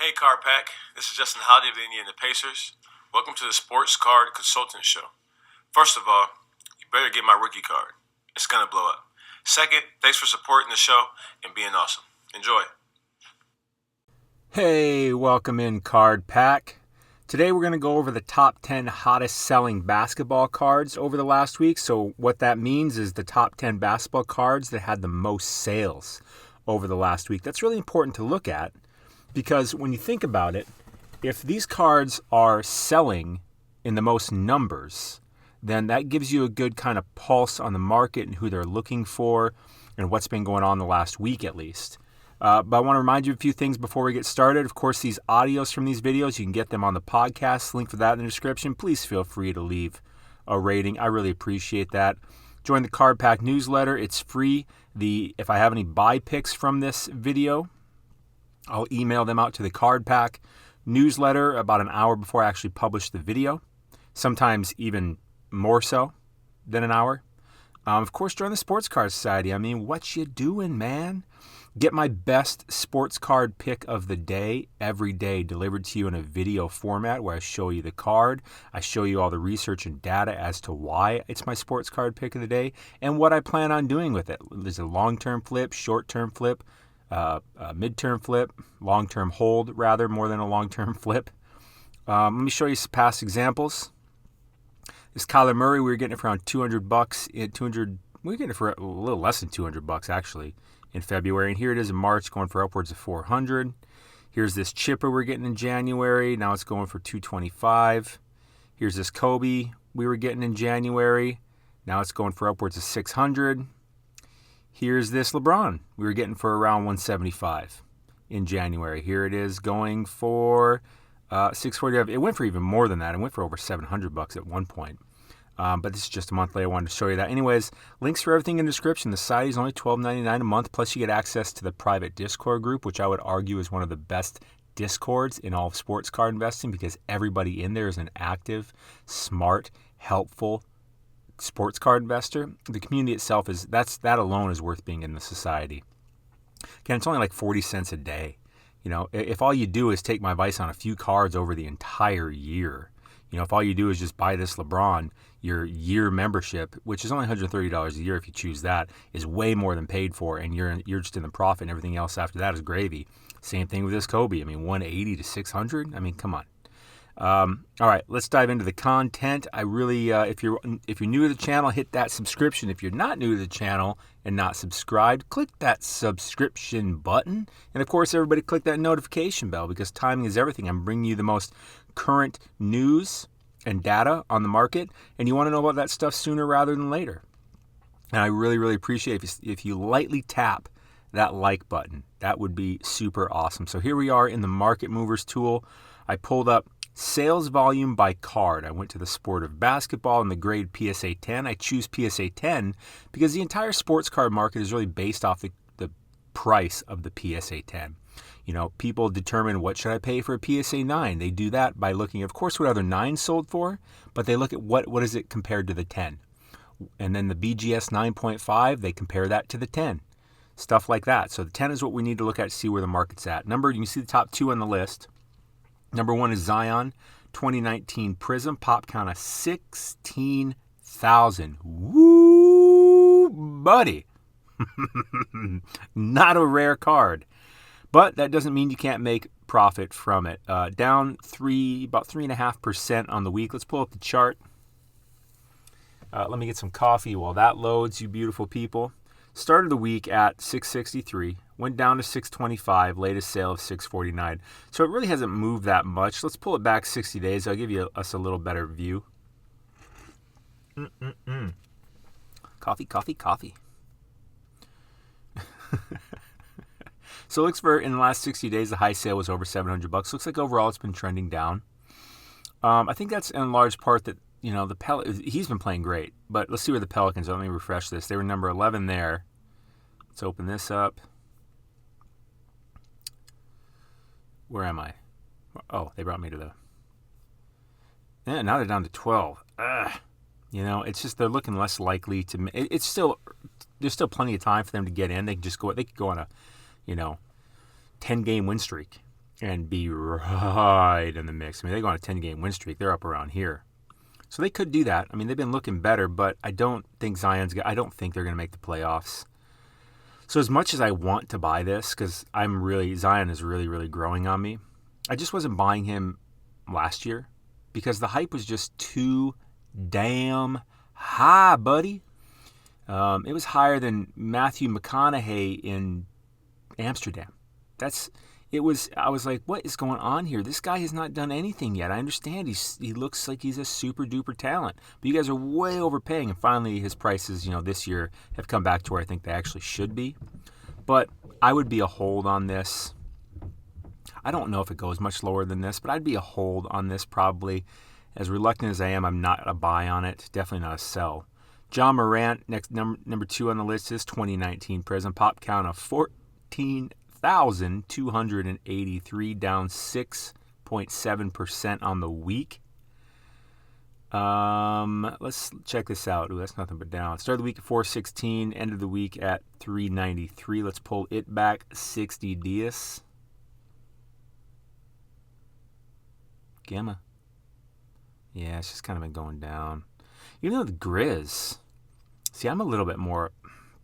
Hey Card Pack, this is Justin Holiday of the Indiana Pacers. Welcome to the Sports Card Consultant Show. First of all, you better get my rookie card. It's gonna blow up. Second, thanks for supporting the show and being awesome. Enjoy. Hey, welcome in Card Pack. Today we're going to go over the top 10 hottest selling basketball cards over the last week. So what that means is the top 10 basketball cards that had the most sales over the last week. That's really important to look at because when you think about it, if these cards are selling in the most numbers, then that gives you a good kind of pulse on the market and who they're looking for and what's been going on the last week at least. But I want to remind you of a few things before we get started. Of course, these audios from these videos, you can get them on the podcast. Link for that in the description. Please feel free to leave a rating. I really appreciate that. Join the Card Pack newsletter. It's free. If I have any buy picks from this video, I'll email them out to the Card Pack newsletter about an hour before I actually publish the video. Sometimes even more so than an hour. Of course, join the Sports Card Society. I mean, what you doing, man? Get my best sports card pick of the day every day delivered to you in a video format where I show you the card, I show you all the research and data as to why it's my sports card pick of the day, and what I plan on doing with it. There's a long-term flip, short-term flip, mid-term flip, long-term hold rather, more than a long-term flip. Let me show you some past examples. This Kyler Murray, we were getting it for around $200. We were getting it for a little less than $200 actually in February, and here it is in March going for upwards of $400. Here's this Chipper we're getting in January. Now it's going for $225. Here's this Kobe we were getting in January. Now it's going for upwards of $600. Here's this LeBron we were getting for around $175 in January. Here it is going for $640. It went for even more than that. It went for over $700 at one point. But this is just a month later. I wanted to show you that. Anyways, links for everything in the description. The site is only $12.99 a month. Plus, you get access to the private Discord group, which I would argue is one of the best Discords in all of sports card investing because everybody in there is an active, smart, helpful sports card investor. The community itself that alone is worth being in the society. Again, it's only like 40 cents a day. You know, if all you do is take my advice on a few cards over the entire year, you know, if all you do is just buy this LeBron, your year membership, which is only $130 a year if you choose that, is way more than paid for, and you're just in the profit, and everything else after that is gravy. Same thing with this Kobe. I mean, $180 to $600. I mean, come on. All right, let's dive into the content. I really, if you're new to the channel, hit that subscription. If you're not new to the channel and not subscribed, click that subscription button. And of course, everybody click that notification bell because timing is everything. I'm bringing you the most current news and data on the market, and you want to know about that stuff sooner rather than later. And I really, really appreciate if you lightly tap that like button. That would be super awesome. So here we are in the Market Movers tool. I pulled up sales volume by card. I went to the sport of basketball and the grade PSA 10. I choose PSA 10 because the entire sports card market is really based off the price of the PSA 10. You know, people determine what should I pay for a PSA 9. They do that by looking, of course, what other 9 sold for, but they look at what is it compared to the 10. And then the BGS 9.5, they compare that to the 10. Stuff like that. So the 10 is what we need to look at to see where the market's at. You can see the top two on the list. Number one is Zion 2019 Prism, pop count of 16,000. Woo, buddy. Not a rare card. But that doesn't mean you can't make profit from it. Down about 3.5% on the week. Let's pull up the chart. Let me get some coffee while that loads, you beautiful people. Started the week at 663, went down to 625, latest sale of 649. So it really hasn't moved that much. Let's pull it back 60 days. I'll give us a little better view. Coffee, coffee, coffee. So it looks for in the last 60 days, the high sale was over $700. Looks like overall it's been trending down. I think that's in large part that, you know, he's been playing great. But let's see where the Pelicans are. Let me refresh this. They were number 11 there. Let's open this up. Where am I? Oh, they brought me to the... Yeah, now they're down to 12. You know, it's just they're looking less likely to... It's still... There's still plenty of time for them to get in. They could go on a, 10-game win streak and be right in the mix. I mean, they go on a 10-game win streak. They're up around here. So they could do that. I mean, they've been looking better, but I don't think they're going to make the playoffs. So as much as I want to buy this, because Zion is really, really growing on me, I just wasn't buying him last year because the hype was just too damn high, buddy. It was higher than Matthew McConaughey in Amsterdam. I was like, what is going on here? This guy has not done anything yet. I understand he looks like he's a super duper talent, but you guys are way overpaying. And finally, his prices, this year have come back to where I think they actually should be. But I would be a hold on this. I don't know if it goes much lower than this, but I'd be a hold on this probably. As reluctant as I am, I'm not a buy on it. Definitely not a sell. John Morant, next number 2 on the list is 2019 Prism. Pop count of 14,283, down 6.7% on the week. Let's check this out. Ooh, that's nothing but down. Started the week at 416, ended the week at 393. Let's pull it back 60 days. Gamma. Yeah, it's just kind of been going down. The Grizz. See, I'm a little bit more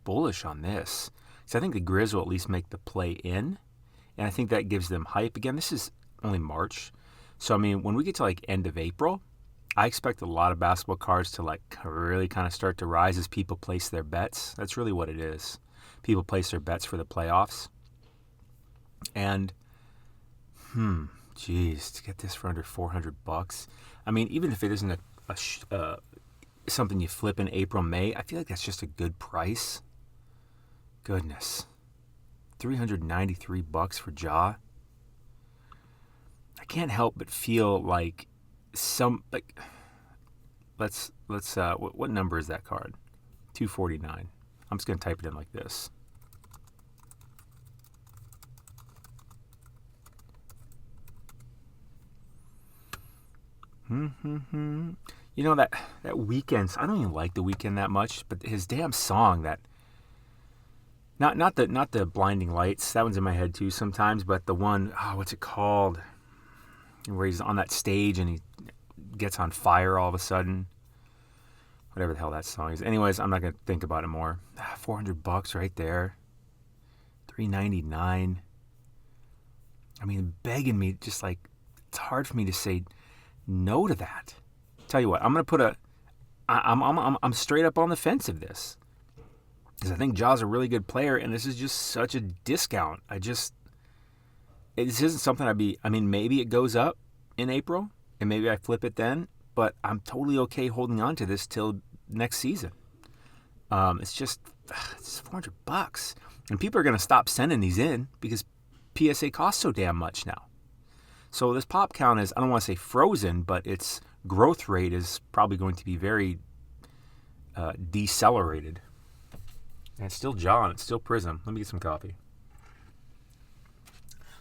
bullish on this. So I think the Grizz will at least make the play in. And I think that gives them hype. Again, this is only March. So, I mean, when we get to end of April, I expect a lot of basketball cards to really kind of start to rise as people place their bets. That's really what it is. People place their bets for the playoffs. And, geez, to get this for under $400. I mean, even if it isn't something you flip in April, May, I feel like that's just a good price. Goodness. $393 for Ja. I can't help but feel like what number is that card? 249. I'm just going to type it in like this. That Weeknd, I don't even like The Weeknd that much, but his damn song, that not the Blinding Lights, that one's in my head too sometimes, but the one, what's it called? Where he's on that stage and he gets on fire all of a sudden. Whatever the hell that song is. Anyways, I'm not going to think about it more. $400 right there. $399. I mean, begging me, just it's hard for me to say no to that. Tell you what, I'm going to put I'm straight up on the fence of this. Because I think Ja's a really good player, and this is just such a discount. This isn't something maybe it goes up in April, and maybe I flip it then, but I'm totally okay holding on to this till next season. It's $400. And people are going to stop sending these in because PSA costs so damn much now. So this pop count is, I don't want to say frozen, but its growth rate is probably going to be very decelerated. And it's still Ja, and it's still Prism. Let me get some coffee.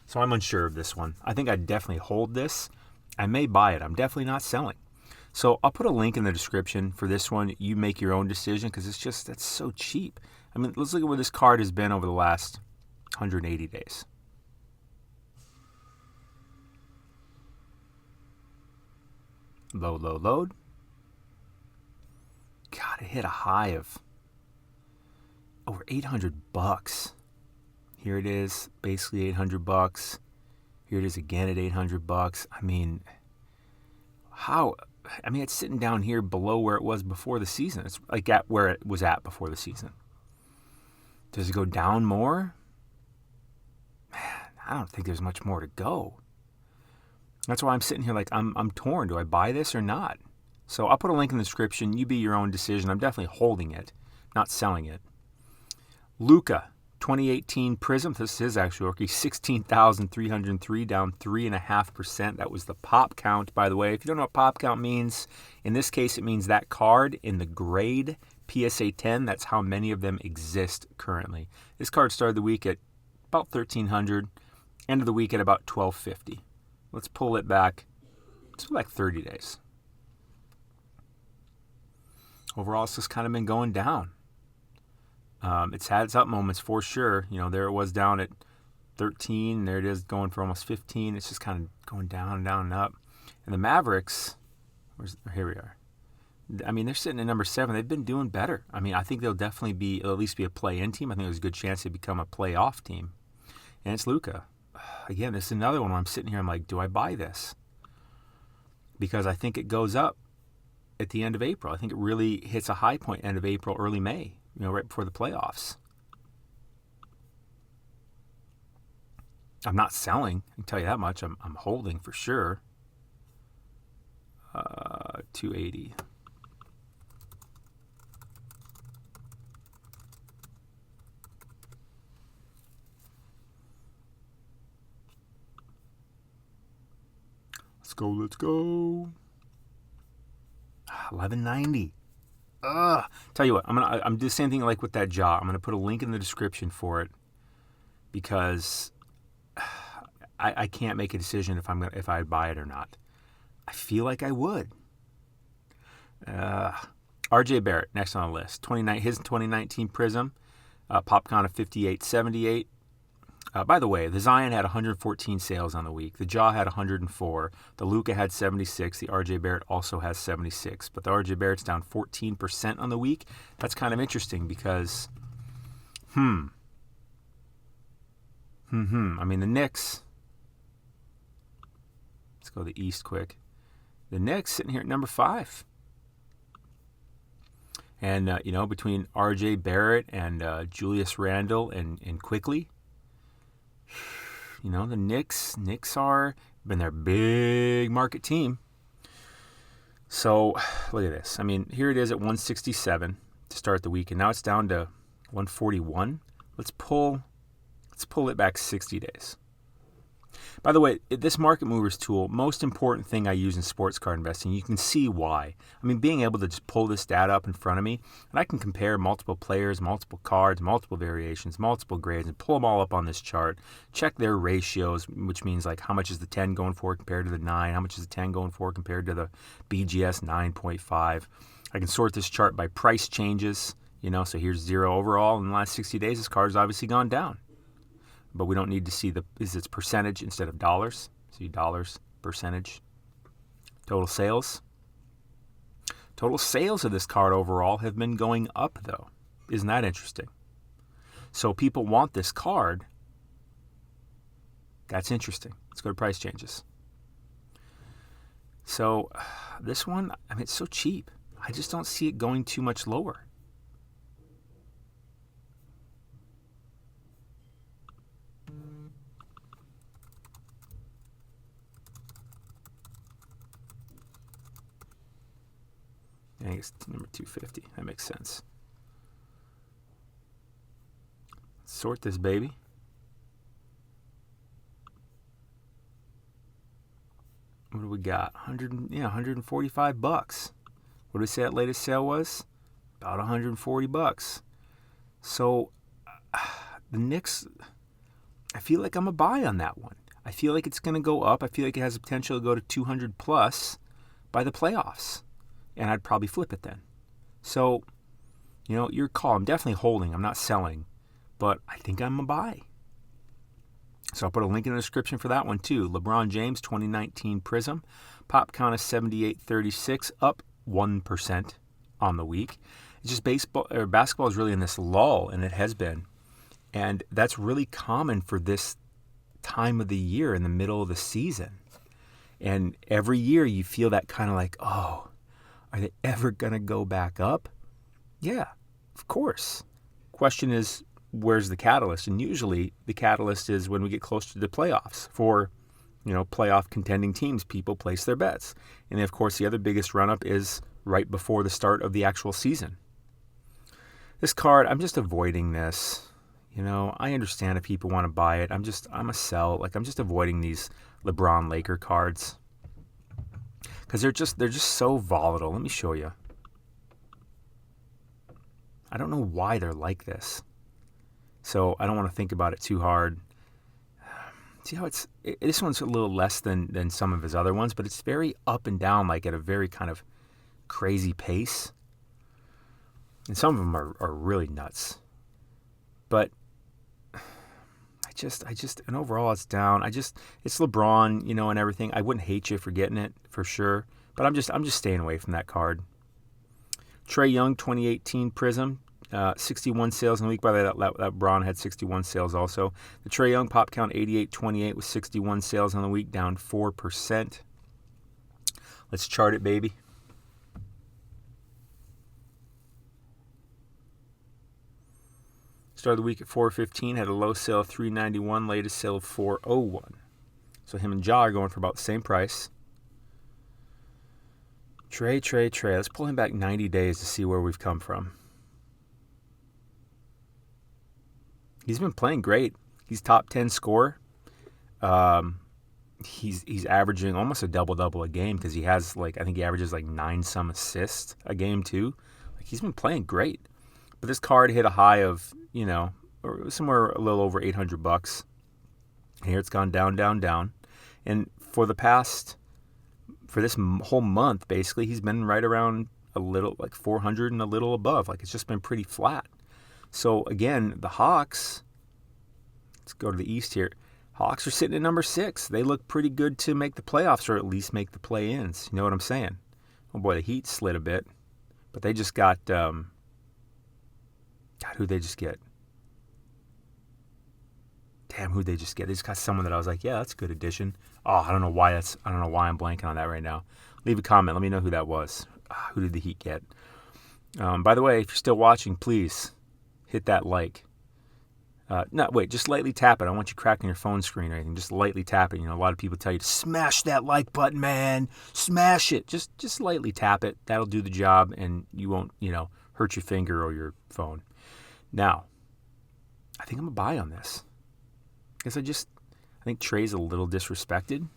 So I'm unsure of this one. I think I'd definitely hold this. I may buy it. I'm definitely not selling. So I'll put a link in the description for this one. You make your own decision because that's so cheap. I mean, let's look at where this card has been over the last 180 days. Load, load, load. God, it hit a high of over $800. Here it is, basically $800. Here it is again at $800. I mean, it's sitting down here below where it was before the season. It's like at where it was at before the season. Does it go down more? Man, I don't think there's much more to go. That's why I'm sitting here I'm torn. Do I buy this or not? So I'll put a link in the description. You be your own decision. I'm definitely holding it, not selling it. Luca, 2018 Prism. This is his actual rookie. 16,303, down 3.5%. That was the pop count, by the way. If you don't know what pop count means, in this case, it means that card in the grade PSA 10. That's how many of them exist currently. This card started the week at about 1,300, end of the week at about 1,250. Let's pull it back. It's 30 days. Overall, it's just kind of been going down. It's had its up moments for sure. There it was down at 13. There it is, going for almost 15. It's just kind of going down and down and up. And the Mavericks, here we are. I mean, they're sitting at number 7. They've been doing better. I mean, I think they'll definitely at least be a play-in team. I think there's a good chance they become a playoff team. And it's Luca. Again, this is another one where I'm sitting here, I'm like, do I buy this? Because I think it goes up at the end of April. I think it really hits a high point end of April, early May, right before the playoffs. I'm not selling, I can tell you that much. I'm holding for sure. 280. Let's go. 1190. Tell you what, I'm do the same thing like with that jaw. I'm gonna put a link in the description for it because I can't make a decision if I'd buy it or not. I feel like I would. RJ Barrett next on the list. His 2019 Prism, Popcon of 5878. By the way, the Zion had 114 sales on the week. The Jaw had 104. The Luca had 76. The RJ Barrett also has 76. But the RJ Barrett's down 14% on the week. That's kind of interesting because, I mean, the Knicks, let's go to the East quick. The Knicks sitting here at number 5. And, between RJ Barrett and Julius Randle and Quickly, the Knicks are been their big market team. So look at this. I mean, here it is at 167 to start the week, and now it's down to 141. Let's pull it back 60 days. By the way, this market movers tool, most important thing I use in sports card investing, you can see why. I mean, being able to just pull this data up in front of me, and I can compare multiple players, multiple cards, multiple variations, multiple grades, and pull them all up on this chart, check their ratios, which means like how much is the 10 going for compared to the 9, how much is the 10 going for compared to the BGS 9.5. I can sort this chart by price changes, so here's 0 overall. In the last 60 days, this card's obviously gone down. But we don't need to see its percentage instead of dollars. See dollars, percentage. Total sales. Total sales of this card overall have been going up, though. Isn't that interesting? So people want this card. That's interesting. Let's go to price changes. So this one, I mean, it's so cheap. I just don't see it going too much lower. I think it's number 250. That makes sense. Sort this baby. What do we got? 145 bucks. What did we say that latest sale was? About 140 bucks. So the Knicks, I feel like I'm a buy on that one. I feel like it's going to go up. I feel like it has the potential to go to 200 plus by the playoffs. And I'd probably flip it then. So, your call. I'm definitely holding. I'm not selling. But I think I'm a buy. So I'll put a link in the description for that one too. LeBron James 2019 Prism. Pop count is 78.36, up 1% on the week. It's just basketball is really in this lull, and it has been. And that's really common for this time of the year in the middle of the season. And every year you feel that kind of like, oh, are they ever going to go back up? Yeah, of course. Question is, where's the catalyst? And usually the catalyst is when we get closer to the playoffs. For, playoff contending teams, people place their bets. And of course, the other biggest run-up is right before the start of the actual season. This card, I'm just avoiding this. I understand if people want to buy it. I'm a sell. I'm just avoiding these LeBron Laker cards. Because they're just so volatile. Let me show you. I don't know why they're like this. So I don't want to think about it too hard. See how this one's a little less than some of his other ones, but it's very up and down, at a very kind of crazy pace. And some of them are really nuts. But I and overall it's down. It's LeBron, and everything. I wouldn't hate you for getting it for sure, but I'm just staying away from that card. Trae Young 2018 Prism, 61 sales in the week. By the way, that Braun had 61 sales also. The Trae Young pop count 88.28 with 61 sales on the week, down 4%. Let's chart it, baby. Started the week at 415, had a low sale of 391, latest sale of 401. So him and Ja are going for about the same price. Trae. Let's pull him back 90 days to see where we've come from. He's been playing great. He's top 10 scorer. He's averaging almost a double-double a game because he has, I think he averages 9-some assists a game too. He's been playing great. But this card hit a high of, or somewhere a little over $800. Here it's gone down. And for this whole month, basically, he's been right around a little, 400 and a little above. It's just been pretty flat. So, again, the Hawks, let's go to the East here. Hawks are sitting at number 6. They look pretty good to make the playoffs or at least make the play-ins. You know what I'm saying? Oh, boy, the Heat slid a bit. But they just got, who'd they just get? Damn, who'd they just get? They just got someone that I was like, yeah, that's a good addition. Oh, I don't know why I'm blanking on that right now. Leave a comment. Let me know who that was. Who did the Heat get? By the way, if you're still watching, please hit that like. Just lightly tap it. I don't want you cracking your phone screen or anything. Just lightly tap it. A lot of people tell you to smash that like button, man. Smash it. Just lightly tap it. That'll do the job, and you won't, hurt your finger or your phone. Now, I think I'm going to buy on this. Because I think Trae's a little disrespected.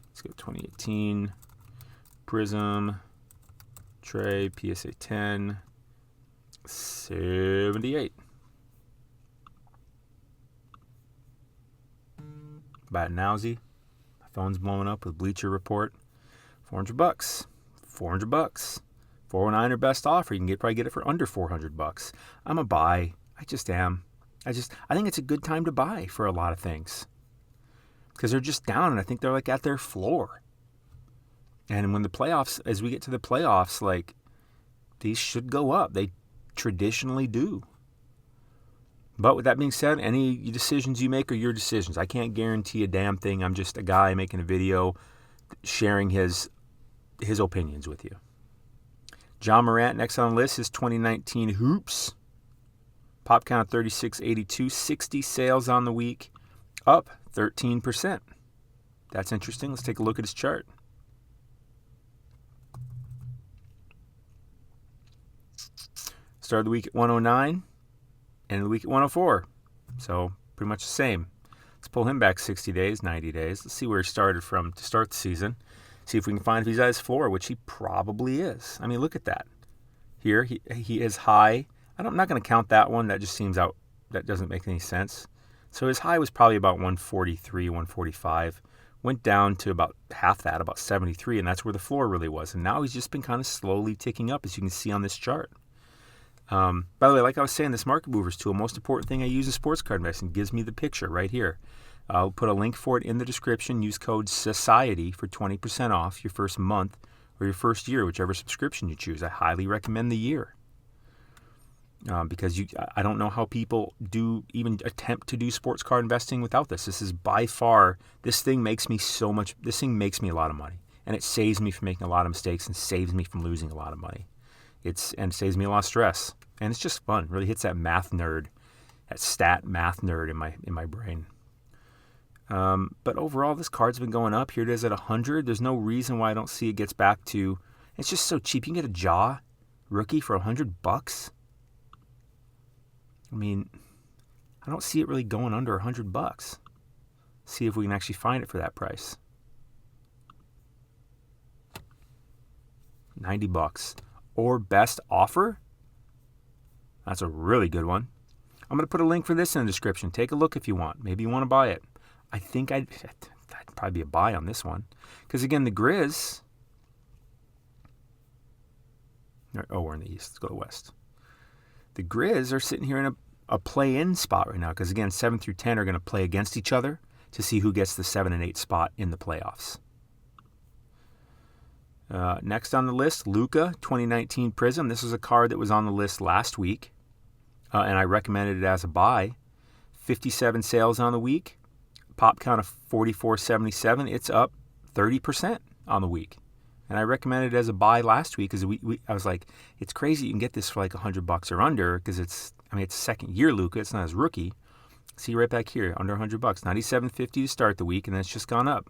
Let's go 2018. Prism. Trae, PSA 10. 78. Buy it nowsy. My phone's blowing up with Bleacher Report. $400. $400. 409 or best offer. You can probably get it for under $400. I'm a buy. I just am. I think it's a good time to buy for a lot of things. Because they're just down, and I think they're at their floor. And when the playoffs, as we get to the playoffs, these should go up. They traditionally do. But with that being said, any decisions you make are your decisions. I can't guarantee a damn thing. I'm just a guy making a video sharing his opinions with you. John Morant, next on the list, is 2019 Hoops. Pop count 3682, 60 sales on the week, up 13%. That's interesting. Let's take a look at his chart. Started the week at 109, ended the week at 104. So pretty much the same. Let's pull him back 60 days, 90 days. Let's see where he started from to start the season. See if we can find if he's at his floor, which he probably is. I mean, look at that. Here, he is high. I'm not going to count that one. That just seems out. That doesn't make any sense. So his high was probably about 143, 145. Went down to about half that, about 73, and that's where the floor really was. And now he's just been kind of slowly ticking up, as you can see on this chart. By the way, like I was saying, this market movers tool, most important thing I use in sports card investing, gives me the picture right here. I'll put a link for it in the description. Use code SOCIETY for 20% off your first month or your first year, whichever subscription you choose. I highly recommend the year. Because I don't know how people even attempt to do sports card investing without this. This is by far, this thing makes me a lot of money. And it saves me from making a lot of mistakes and saves me from losing a lot of money. And saves me a lot of stress. And it's just fun. It really hits that math nerd, that stat math nerd in my brain. But overall, this card's been going up. Here it is at 100. There's no reason why I don't see it gets back to, it's just so cheap. You can get a Ja rookie for $100. I mean, I don't see it really going under $100. See if we can actually find it for that price. $90. Or best offer? That's a really good one. I'm going to put a link for this in the description. Take a look if you want. Maybe you want to buy it. I think I'd probably be a buy on this one. Because again, the Grizz... Oh, we're in the East. Let's go to the West. The Grizz are sitting here in a play-in spot right now because, again, 7 through 10 are going to play against each other to see who gets the 7 and 8 spot in the playoffs. Next on the list, Luca 2019 Prism. This is a card that was on the list last week, and I recommended it as a buy. 57 sales on the week, pop count of 4477. It's up 30% on the week. And I recommended it as a buy last week because I was like, it's crazy you can get this for like $100 or under because it's second year Luca. It's not his rookie. See right back here, under $100, $97.50 to start the week, and then it's just gone up.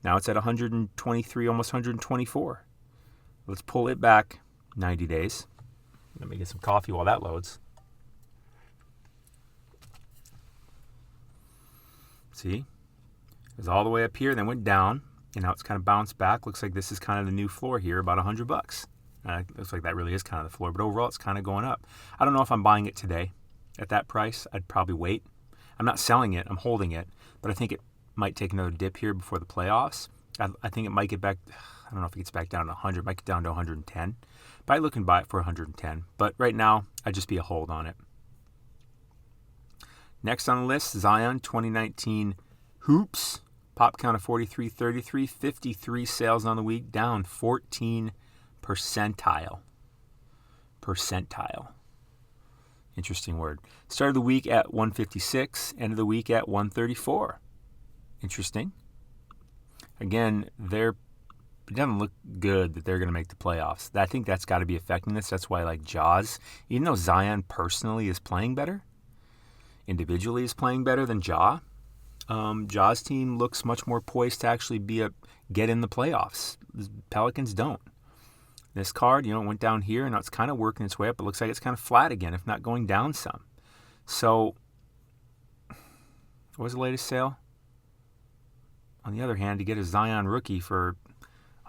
Now it's at 123, almost 124. Let's pull it back 90 days. Let me get some coffee while that loads. See? It was all the way up here, then went down, and now it's kind of bounced back. Looks like this is kind of the new floor here, about $100. Looks like that really is kind of the floor, but overall it's kind of going up. I don't know if I'm buying it today at that price. I'd probably wait. I'm not selling it. I'm holding it, but I think it might take another dip here before the playoffs. I think it might get back. I don't know if it gets back down to 100. It might get down to 110. But I look and buy it for 110. But right now, I'd just be a hold on it. Next on the list, Zion 2019 Hoops. Pop count of 43.33. 53 sales on the week, down 14 percentile. Percentile. Interesting word. Started the week at 156, ended the week at 134. Interesting. Again, it doesn't look good that they're going to make the playoffs. I think that's got to be affecting this. That's why I like Jaws. Even though Zion personally is playing better, individually is playing better than Ja, Ja's team looks much more poised to actually get in the playoffs. The Pelicans don't. This card, went down here, and now it's kind of working its way up. It looks like it's kind of flat again, if not going down some. So, what was the latest sale? On the other hand, to get a Zion rookie for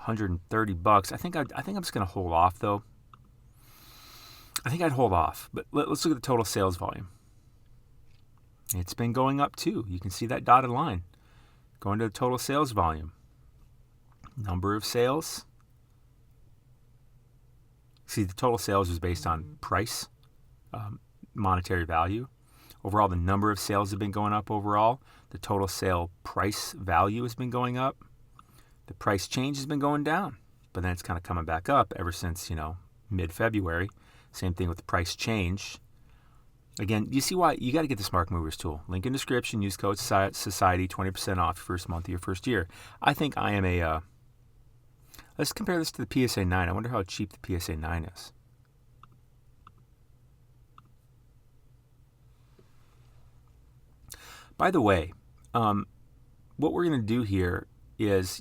$130, I think I'm just going to hold off, though. I think I'd hold off. But let's look at the total sales volume. It's been going up, too. You can see that dotted line. Going to the total sales volume. Number of sales. See, the total sales is based on price, monetary value. Overall, the number of sales have been going up overall. The total sale price value has been going up. The price change has been going down. But then it's kind of coming back up ever since, mid-February. Same thing with the price change. Again, you see why you got to get this Market Movers tool. Link in description. Use code Society, 20% off your first month of your first year. I think I am let's compare this to the PSA 9. I wonder how cheap the PSA 9 is. By the way, what we're going to do here is,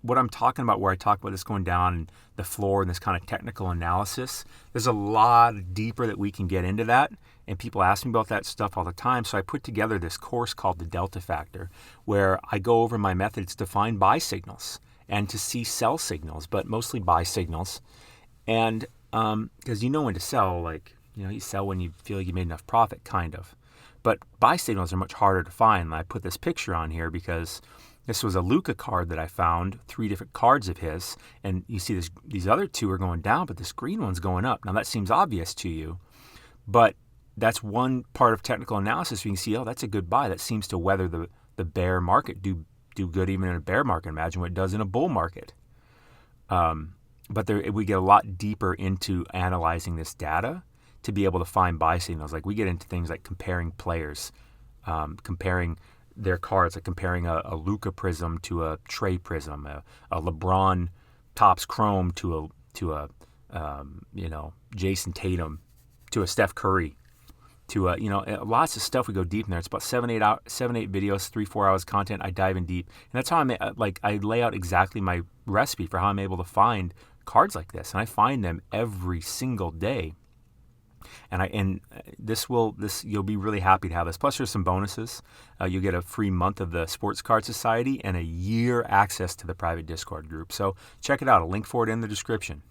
what I'm talking about, where I talk about this going down and the floor and this kind of technical analysis, there's a lot deeper that we can get into that. And people ask me about that stuff all the time. So I put together this course called the Delta Factor, where I go over my methods to find buy signals and to see sell signals, but mostly buy signals. And because when to sell, you sell when you feel like you made enough profit, kind of. But buy signals are much harder to find. And I put this picture on here because this was a Luca card that I found, 3 different cards of his. And you see these other 2 are going down, but this green one's going up. Now that seems obvious to you, but that's one part of technical analysis. You can see, that's a good buy. That seems to weather the bear market, do good even in a bear market. Imagine what it does in a bull market. But we get a lot deeper into analyzing this data to be able to find buy signals. Like we get into things like comparing players, comparing their cards, like comparing a Luca Prism to a Trey Prism, a LeBron Topps Chrome to a Jason Tatum, to a Steph Curry, to lots of stuff. We go deep in there. It's about 7-8 videos, 3-4 hours content. I dive in deep, and that's how I lay out exactly my recipe for how I'm able to find cards like this, and I find them every single day. And you'll be really happy to have this. Plus, there's some bonuses. You'll get a free month of the Sports Card Society and a year access to the private Discord group. So check it out. I'll link for it in the description.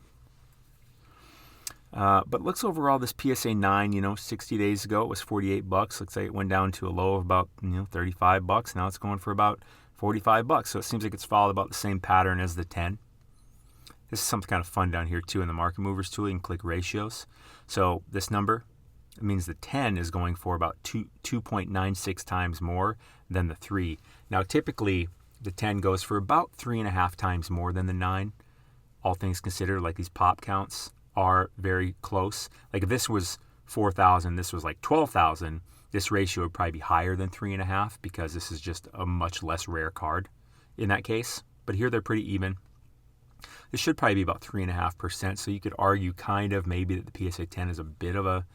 But looks overall, this PSA 9, 60 days ago, it was $48. Looks like it went down to a low of about, $35. Now it's going for about $45. So it seems like it's followed about the same pattern as the 10. This is something kind of fun down here, too, in the Market Movers tool. You can click ratios. So this number, It means the 10 is going for about 2.96 times more than the 3. Now, typically, the 10 goes for about 3.5 times more than the 9. All things considered, like these pop counts are very close. Like if this was 4,000, this was like 12,000, this ratio would probably be higher than 3.5 because this is just a much less rare card in that case. But here they're pretty even. This should probably be about 3.5%. So you could argue kind of maybe that the PSA 10 is a bit of a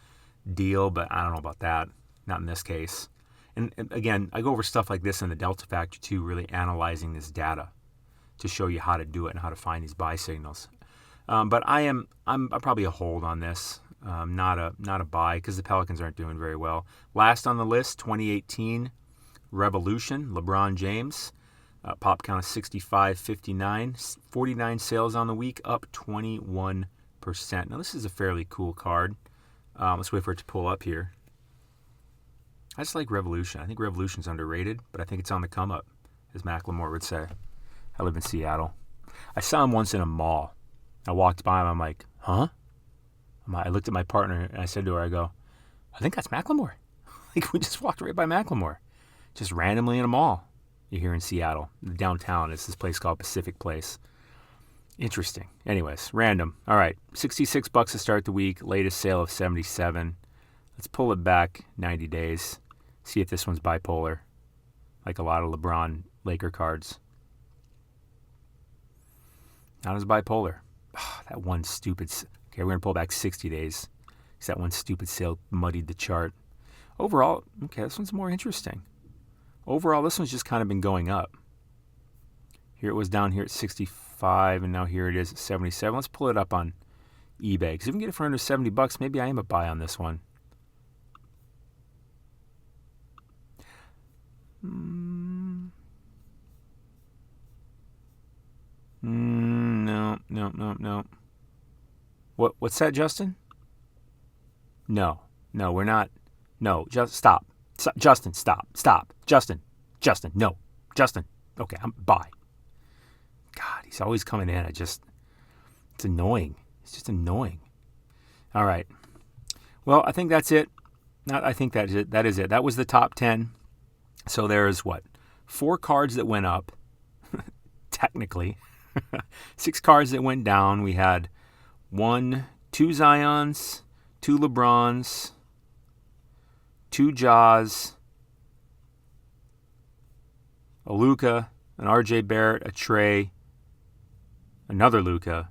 deal, but I don't know about that. Not in this case. And again, I go over stuff like this in the Delta Factor too, really analyzing this data to show you how to do it and how to find these buy signals. But I'm probably a hold on this, not a buy because the Pelicans aren't doing very well. Last on the list, 2018 Revolution, LeBron James. Pop count of 65.59, 49 sales on the week, up 21%. Now this is a fairly cool card. Let's wait for it to pull up here. I just like Revolution. I think Revolution's underrated, but I think it's on the come up, as Macklemore would say. I live in Seattle. I saw him once in a mall. I walked by him. I'm like, huh? I looked at my partner and I said to her, I go, I think that's Macklemore. Like we just walked right by Macklemore, just randomly in a mall. You're here in Seattle, downtown. It's this place called Pacific Place. Interesting. Anyways, random. All right, $66 to start the week. Latest sale of 77. Let's pull it back 90 days. See if this one's bipolar, like a lot of LeBron Laker cards. Not as bipolar. Oh, that one stupid. Okay, we're gonna pull back 60 days. Because that one stupid sale muddied the chart. Overall, okay, this one's more interesting. Overall, this one's just kind of been going up. Here it was down here at 65, and now here it is at 77. Let's pull it up on eBay. Because if we can get it for under $70, maybe I am a buy on this one. No. What's that, Justin? No, we're not. No, just stop. Justin, stop. Justin, no. Justin, okay, I'm buy. God, he's always coming in. It's annoying. It's just annoying. All right. Well, I think that's it. I think that is it. That was the top 10. So there's 4 cards that went up, technically. 6 cards that went down. We had 2 Zions, 2 LeBrons, 2 Jaws, a Luca, an RJ Barrett, a Trey, another Luca,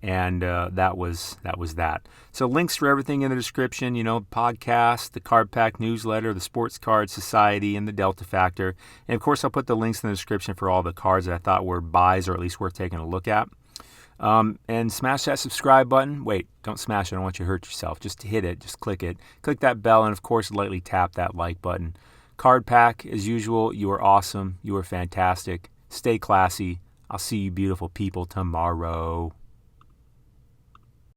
and that was that. So links for everything in the description, podcast, the Card Pack newsletter, the Sports Card Society, and the Delta Factor. And of course, I'll put the links in the description for all the cards that I thought were buys or at least worth taking a look at. And smash that subscribe button. Wait, don't smash it. I don't want you to hurt yourself. Just hit it. Just click it. Click that bell, and of course, lightly tap that like button. Card Pack, as usual, you are awesome. You are fantastic. Stay classy. I'll see you beautiful people tomorrow.